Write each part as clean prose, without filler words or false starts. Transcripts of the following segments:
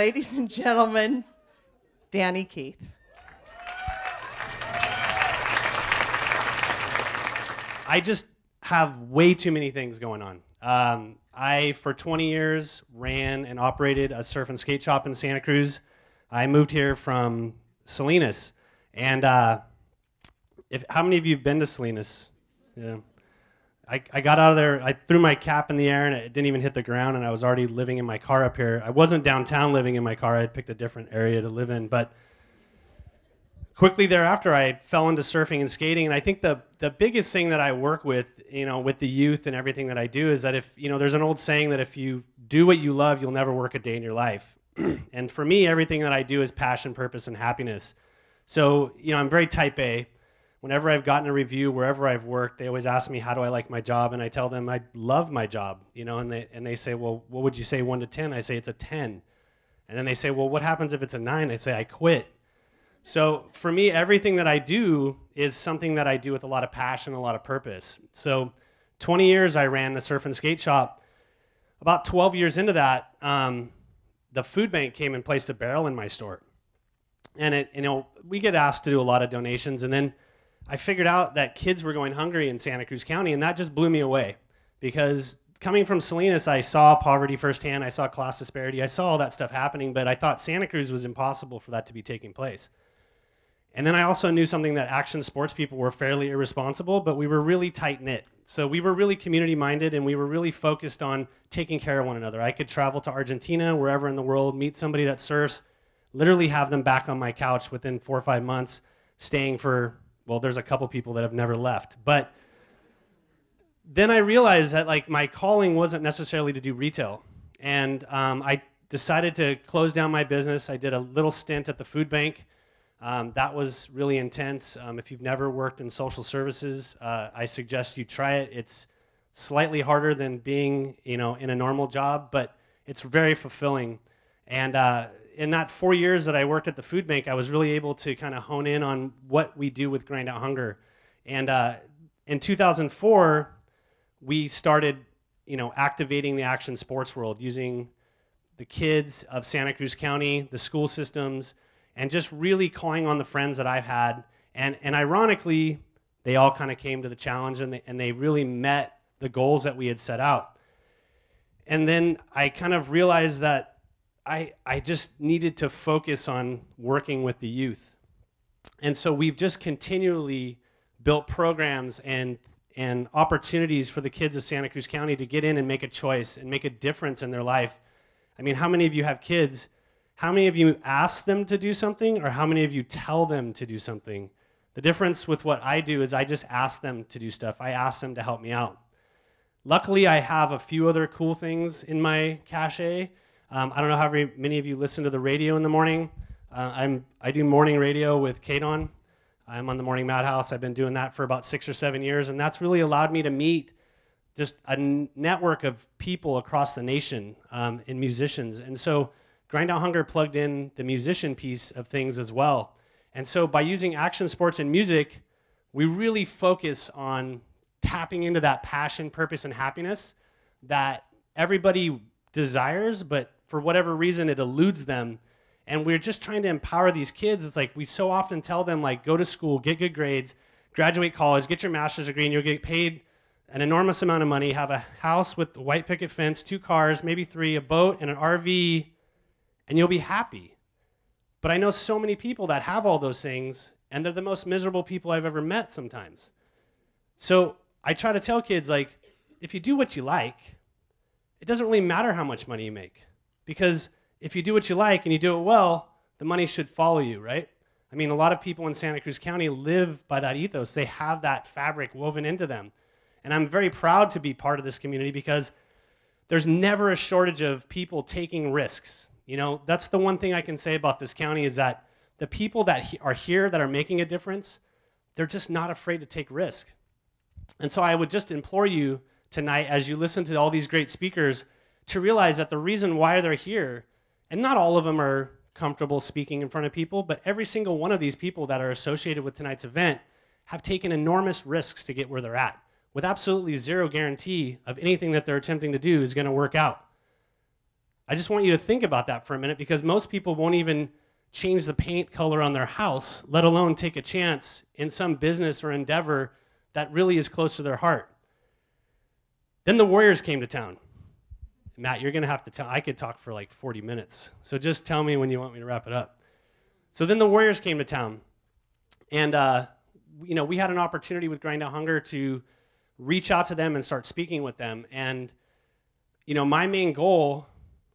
ladies and gentlemen, Danny Keith. I just have way too many things going on. I, for 20 years, ran and operated a surf and skate shop in Santa Cruz. I moved here from Salinas. And how many of you have been to Salinas? Yeah. I got out of there, I threw my cap in the air and it didn't even hit the ground, and I was already living in my car up here. I wasn't downtown living in my car. I had picked a different area to live in. But quickly thereafter, I fell into surfing and skating. And I think the biggest thing that I work with, with the youth and everything that I do is that there's an old saying that if you do what you love, you'll never work a day in your life. And for me, everything that I do is passion, purpose, and happiness. So, I'm very type A. Whenever I've gotten a review, wherever I've worked, they always ask me, how do I like my job? And I tell them I love my job, and they say, well, what would you say 1 to 10? I say it's a 10. And then they say, well, what happens if it's a 9? I say, I quit. So for me, everything that I do is something that I do with a lot of passion, a lot of purpose. So 20 years I ran the surf and skate shop. About 12 years into that, the food bank came and placed a barrel in my store. And we get asked to do a lot of donations, and then I figured out that kids were going hungry in Santa Cruz County, and that just blew me away. Because coming from Salinas, I saw poverty firsthand, I saw class disparity, I saw all that stuff happening, but I thought Santa Cruz was impossible for that to be taking place. And then I also knew something, that action sports people were fairly irresponsible, but we were really tight-knit. So we were really community-minded, and we were really focused on taking care of one another. I could travel to Argentina, wherever in the world, meet somebody that surfs, literally have them back on my couch within 4 or 5 months, staying for, well, there's a couple people that have never left. But then I realized that my calling wasn't necessarily to do retail. And I decided to close down my business. I did a little stint at the food bank. That was really intense. If you've never worked in social services, I suggest you try it. It's slightly harder than being, in a normal job, but it's very fulfilling. And in that 4 years that I worked at the food bank, I was really able to kind of hone in on what we do with Grind Out Hunger. And in 2004, we started, activating the action sports world using the kids of Santa Cruz County, the school systems, and just really calling on the friends that I've had. And ironically, they all kind of came to the challenge, and they really met the goals that we had set out. And then I kind of realized that I just needed to focus on working with the youth. And so we've just continually built programs and opportunities for the kids of Santa Cruz County to get in and make a choice and make a difference in their life. I mean, how many of you have kids? How many of you ask them to do something, or how many of you tell them to do something? The difference with what I do is I just ask them to do stuff. I ask them to help me out. Luckily, I have a few other cool things in my cache. I don't know how many of you listen to the radio in the morning. I do morning radio with Kadon. I'm on the Morning Madhouse. I've been doing that for about 6 or 7 years, and that's really allowed me to meet just a network of people across the nation and musicians. And so Grind Out Hunger plugged in the musician piece of things as well. And so by using action sports and music, we really focus on tapping into that passion, purpose, and happiness that everybody desires, but for whatever reason, it eludes them. And we're just trying to empower these kids. It's like we so often tell them, go to school, get good grades, graduate college, get your master's degree, and you'll get paid an enormous amount of money, have a house with a white picket fence, 2 cars, maybe 3, a boat, and an RV, and you'll be happy. But I know so many people that have all those things, and they're the most miserable people I've ever met sometimes. So I try to tell kids, if you do what you like, it doesn't really matter how much money you make. Because if you do what you like and you do it well, the money should follow you, right? I mean, a lot of people in Santa Cruz County live by that ethos. They have that fabric woven into them. And I'm very proud to be part of this community because there's never a shortage of people taking risks. That's the one thing I can say about this county is that the people that are here that are making a difference, they're just not afraid to take risk. And so I would just implore you tonight, as you listen to all these great speakers, to realize that the reason why they're here, and not all of them are comfortable speaking in front of people, but every single one of these people that are associated with tonight's event have taken enormous risks to get where they're at, with absolutely zero guarantee of anything that they're attempting to do is going to work out. I just want you to think about that for a minute, because most people won't even change the paint color on their house, let alone take a chance in some business or endeavor that really is close to their heart. Then the Warriors came to town. Matt, you're going to have to tell. I could talk for like 40 minutes, so just tell me when you want me to wrap it up. So then the Warriors came to town, and we had an opportunity with Grind Out Hunger to reach out to them and start speaking with them. And my main goal,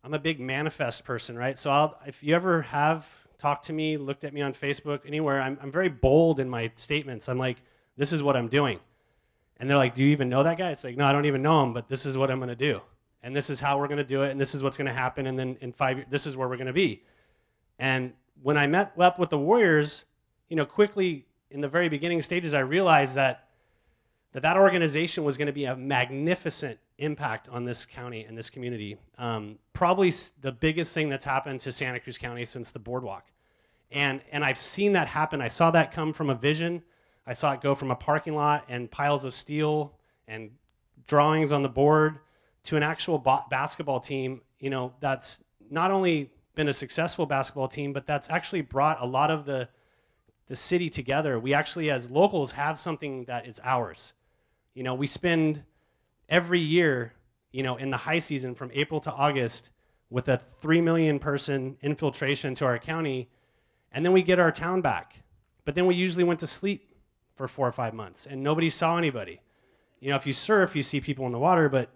I'm a big manifest person, right? So if you ever have talked to me, looked at me on Facebook, anywhere, I'm very bold in my statements. I'm like, this is what I'm doing. And they're like, do you even know that guy? It's like, no, I don't even know him, but this is what I'm going to do. And this is how we're going to do it, and this is what's going to happen, and then in 5 years, this is where we're going to be. And when I met up with the Warriors, quickly in the very beginning stages, I realized that organization was going to be a magnificent impact on this county and this community. Probably the biggest thing that's happened to Santa Cruz County since the boardwalk. And I've seen that happen. I saw that come from a vision. I saw it go from a parking lot and piles of steel and drawings on the board to an actual basketball team, that's not only been a successful basketball team, but that's actually brought a lot of the city together. We actually, as locals, have something that is ours. We spend every year, in the high season from April to August with a 3 million person infiltration to our county, and then we get our town back. But then we usually went to sleep for 4 or 5 months, and nobody saw anybody. If you surf, you see people in the water, but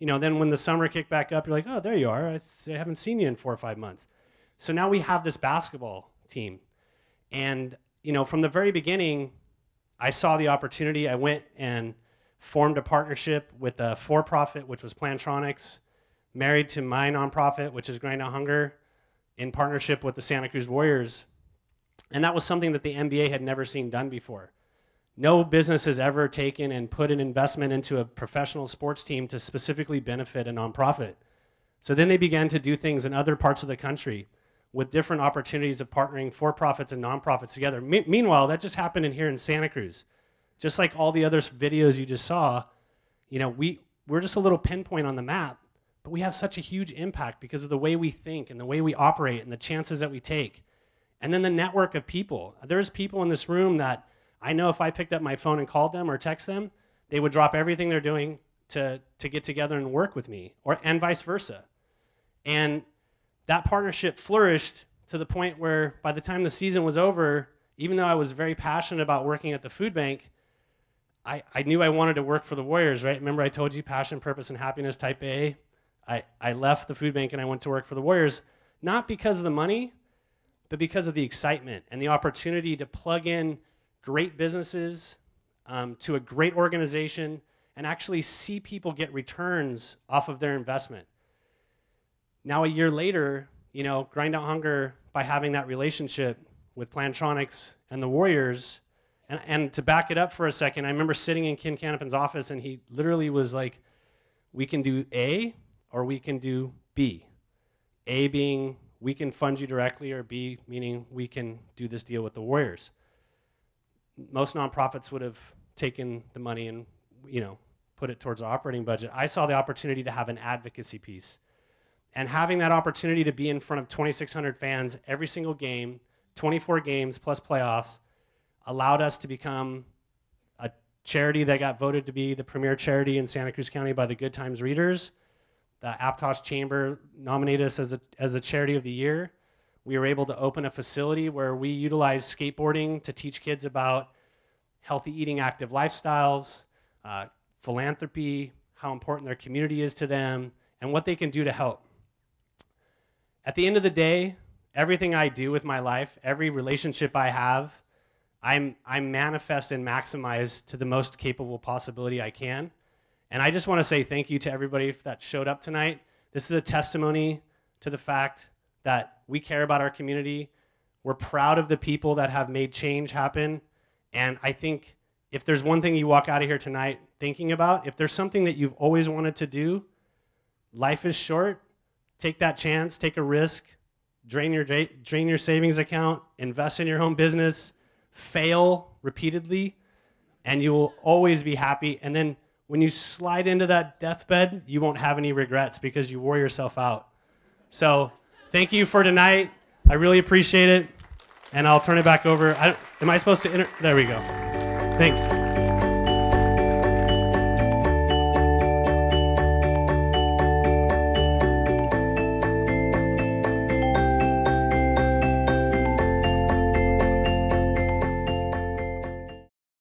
then when the summer kicked back up, you're like, oh, there you are. I haven't seen you in 4 or 5 months. So now we have this basketball team. And, from the very beginning, I saw the opportunity. I went and formed a partnership with a for-profit, which was Plantronics, married to my nonprofit, which is Grind Out Hunger, in partnership with the Santa Cruz Warriors. And that was something that the NBA had never seen done before. No business has ever taken and put an investment into a professional sports team to specifically benefit a nonprofit. So then they began to do things in other parts of the country with different opportunities of partnering for-profits and nonprofits together. Meanwhile, that just happened in here in Santa Cruz. Just like all the other videos you just saw, we're just a little pinpoint on the map, but we have such a huge impact because of the way we think and the way we operate and the chances that we take. And then the network of people. There's people in this room that I know if I picked up my phone and called them or text them, they would drop everything they're doing to get together and work with me, and vice versa. And that partnership flourished to the point where by the time the season was over, even though I was very passionate about working at the food bank, I knew I wanted to work for the Warriors, right? Remember I told you passion, purpose, and happiness, type A? I left the food bank and I went to work for the Warriors, not because of the money, but because of the excitement and the opportunity to plug in great businesses to a great organization and actually see people get returns off of their investment. Now, a year later, Grind Out Hunger, by having that relationship with Plantronics and the Warriors, and to back it up for a second, I remember sitting in Ken Canopin's office, and he literally was like, we can do A or we can do B. A being we can fund you directly, or B meaning we can do this deal with the Warriors. Most nonprofits would have taken the money and put it towards the operating budget. I saw the opportunity to have an advocacy piece. And having that opportunity to be in front of 2,600 fans every single game, 24 games plus playoffs, allowed us to become a charity that got voted to be the premier charity in Santa Cruz County by the Good Times readers. The Aptos Chamber nominated us as a charity of the year. We were able to open a facility where we utilize skateboarding to teach kids about healthy eating, active lifestyles, philanthropy, how important their community is to them, and what they can do to help. At the end of the day, everything I do with my life, every relationship I have, I manifest and maximize to the most capable possibility I can. And I just want to say thank you to everybody that showed up tonight. This is a testimony to the fact that we care about our community. We're proud of the people that have made change happen. And I think if there's one thing you walk out of here tonight thinking about, if there's something that you've always wanted to do, life is short. Take that chance, take a risk, drain your savings account, invest in your own business, fail repeatedly, and you will always be happy. And then when you slide into that deathbed, you won't have any regrets because you wore yourself out. So thank you for tonight. I really appreciate it. And I'll turn it back over. Am I supposed to there we go. Thanks.